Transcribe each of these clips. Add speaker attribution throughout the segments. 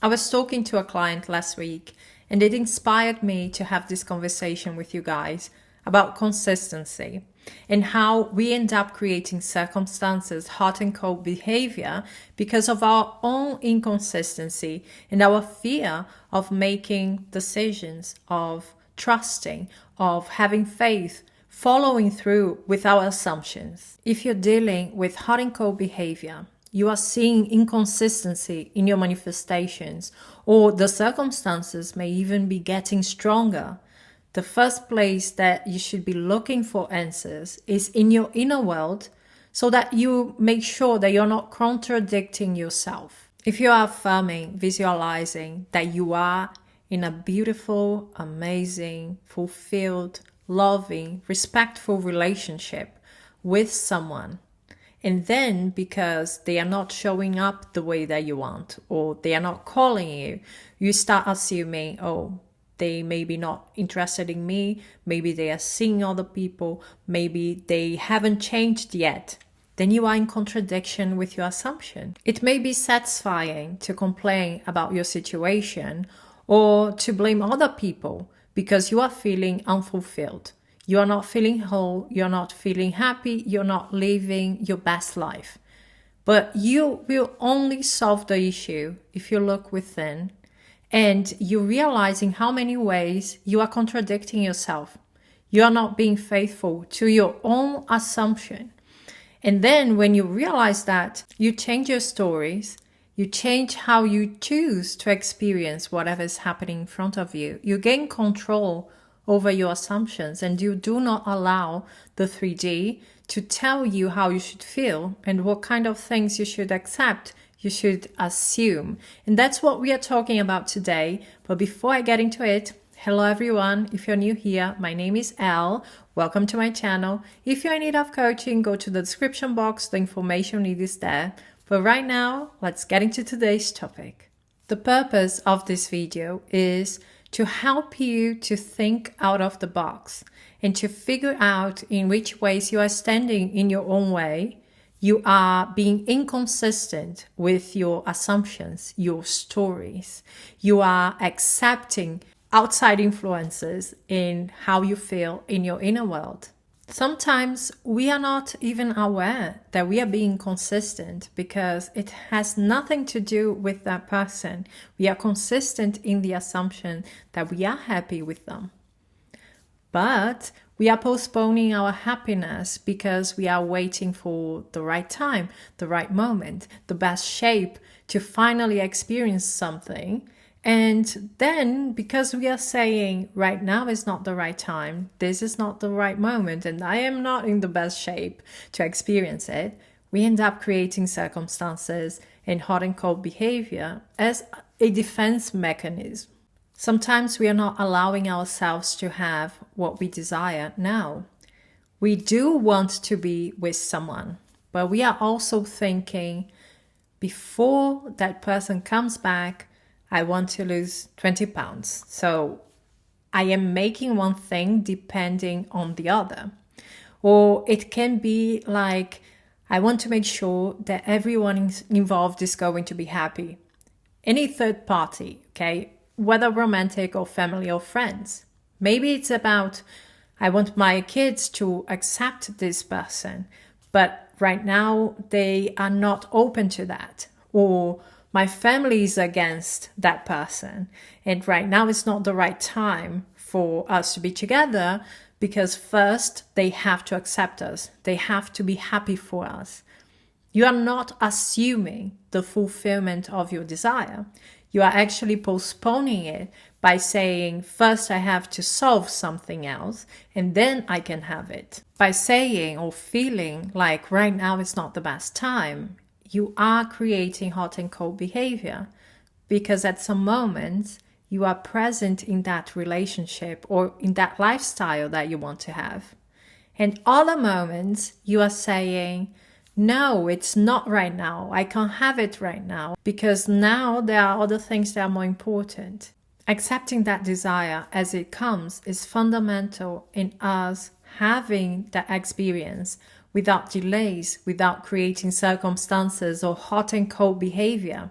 Speaker 1: I was talking to a client last week, and it inspired me to have this conversation with you guys about consistency and how we end up creating circumstances, hot and cold behavior because of our own inconsistency and our fear of making decisions, of trusting, of having faith, following through with our assumptions. If you're dealing with hot and cold behavior, you are seeing inconsistency in your manifestations, or the circumstances may even be getting stronger. The first place that you should be looking for answers is in your inner world, so that you make sure that you're not contradicting yourself. If you are affirming, visualizing that you are in a beautiful, amazing, fulfilled, loving, respectful relationship with someone, and then because they are not showing up the way that you want, or they are not calling you, you start assuming, oh, they may be not interested in me, maybe they are seeing other people, maybe they haven't changed yet. Then you are in contradiction with your assumption. It may be satisfying to complain about your situation or to blame other people because you are feeling unfulfilled. You are not feeling whole, you're not feeling happy, you're not living your best life. But you will only solve the issue if you look within and you're realizing how many ways you are contradicting yourself. You are not being faithful to your own assumption. And then when you realize that, you change your stories, you change how you choose to experience whatever is happening in front of you. You gain control over your assumptions, and you do not allow the 3D to tell you how you should feel and what kind of things you should accept, you should assume. And that's what we are talking about today. But before I get into it, hello everyone. If you're new here, my name is Elle. Welcome to my channel. If you're in need of coaching, go to the description box. The information you need is there. But right now, let's get into today's topic. The purpose of this video is to help you to think out of the box and to figure out in which ways you are standing in your own way. You are being inconsistent with your assumptions, your stories. You are accepting outside influences in how you feel in your inner world. Sometimes we are not even aware that we are being consistent because it has nothing to do with that person. We are consistent in the assumption that we are happy with them. But we are postponing our happiness because we are waiting for the right time, the right moment, the best shape to finally experience something. And then because we are saying right now is not the right time, this is not the right moment, and I am not in the best shape to experience it, we end up creating circumstances and hot and cold behavior as a defense mechanism. Sometimes we are not allowing ourselves to have what we desire now. We do want to be with someone, but we are also thinking, before that person comes back, I want to lose 20 pounds. So I am making one thing depending on the other. Or it can be like, I want to make sure that everyone involved is going to be happy. Any third party, okay? Whether romantic or family or friends. Maybe it's about, I want my kids to accept this person, but right now they are not open to that. Or my family is against that person, and right now it's not the right time for us to be together because first they have to accept us. They have to be happy for us. You are not assuming the fulfillment of your desire. You are actually postponing it by saying, first I have to solve something else and then I can have it. By saying or feeling like right now is not the best time, you are creating hot and cold behavior because at some moments you are present in that relationship or in that lifestyle that you want to have. And other moments you are saying, no, it's not right now. I can't have it right now because now there are other things that are more important. Accepting that desire as it comes is fundamental in us having that experience without delays, without creating circumstances or hot and cold behavior.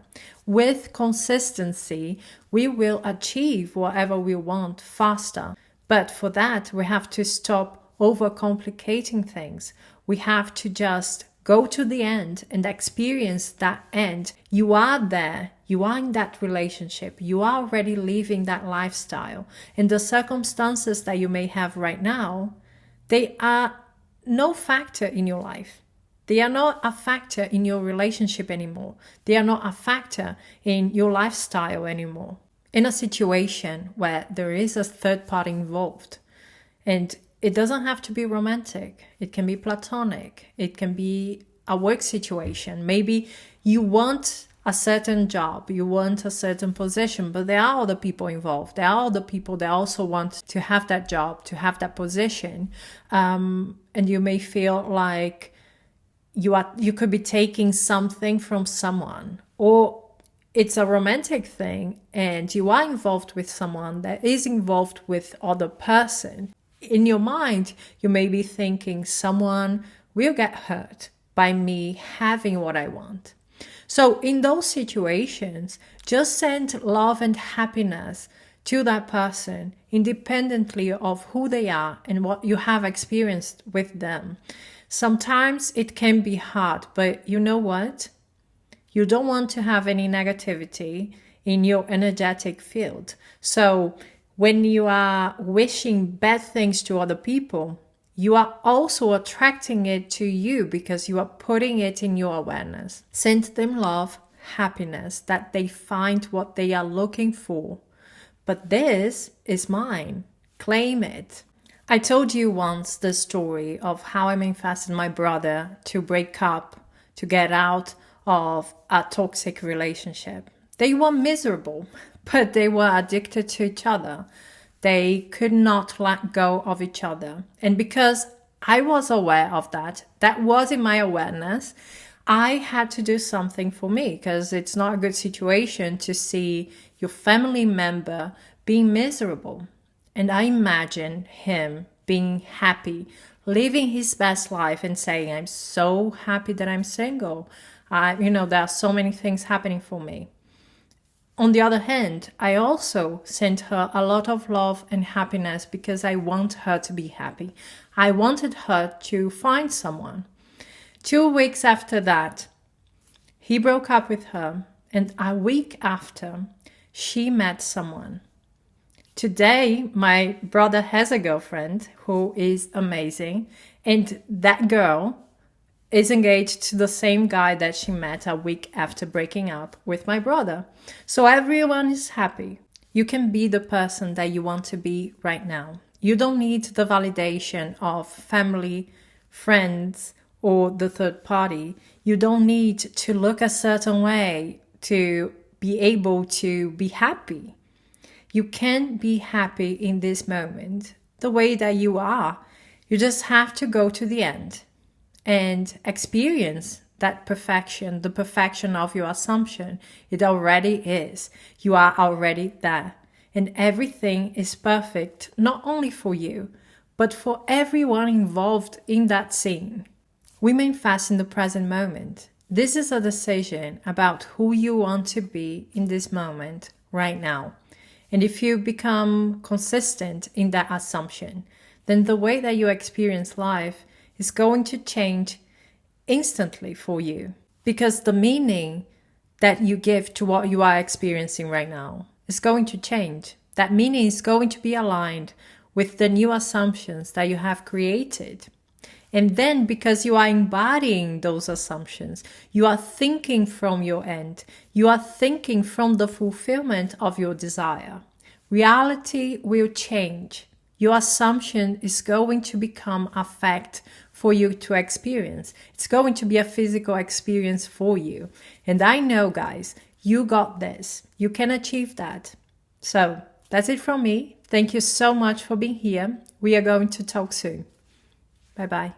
Speaker 1: with consistency, we will achieve whatever we want faster. But for that, we have to stop overcomplicating things. We have to just go to the end and experience that end. You are there. You are in that relationship. You are already living that lifestyle. And the circumstances that you may have right now, they are no factor in your life. They are not a factor in your relationship anymore. They are not a factor in your lifestyle anymore. In a situation where there is a third party involved, and it doesn't have to be romantic, it can be platonic, it can be a work situation. Maybe you want a certain job, you want a certain position, but there are other people involved. There are other people that also want to have that job, to have that position. And you may feel like you could be taking something from someone, or it's a romantic thing and you are involved with someone that is involved with other person. In your mind, you may be thinking someone will get hurt by me having what I want. So in those situations, just send love and happiness to that person, independently of who they are and what you have experienced with them. Sometimes it can be hard, but you know what? You don't want to have any negativity in your energetic field. So when you are wishing bad things to other people, you are also attracting it to you because you are putting it in your awareness. Send them love, happiness, that they find what they are looking for. But this is mine. Claim it. I told you once the story of how I manifested my brother to break up, to get out of a toxic relationship. They were miserable, but they were addicted to each other. They could not let go of each other. And because I was aware of that, that was in my awareness, I had to do something for me, because it's not a good situation to see your family member being miserable. And I imagine him being happy, living his best life and saying, I'm so happy that I'm single. There are so many things happening for me. On the other hand, I also sent her a lot of love and happiness because I want her to be happy. I wanted her to find someone. 2 weeks after that, he broke up with her, and a week after, she met someone. Today, my brother has a girlfriend who is amazing, and that girl is engaged to the same guy that she met a week after breaking up with my brother. So everyone is happy. You can be the person that you want to be right now. You don't need the validation of family, friends, or the third party. You don't need to look a certain way to be able to be happy. You can be happy in this moment the way that you are. You just have to go to the end and experience that perfection, the perfection of your assumption. It already is. You are already there. And everything is perfect, not only for you, but for everyone involved in that scene. We manifest in the present moment. This is a decision about who you want to be in this moment right now. And if you become consistent in that assumption, then the way that you experience life is going to change instantly for you, because the meaning that you give to what you are experiencing right now is going to change. That meaning is going to be aligned with the new assumptions that you have created. And then, because you are embodying those assumptions, you are thinking from your end. You are thinking from the fulfillment of your desire. Reality will change. Your assumption is going to become a fact for you to experience. It's going to be a physical experience for you. And I know, guys, you got this. You can achieve that. So that's it from me. Thank you so much for being here. We are going to talk soon. Bye-bye.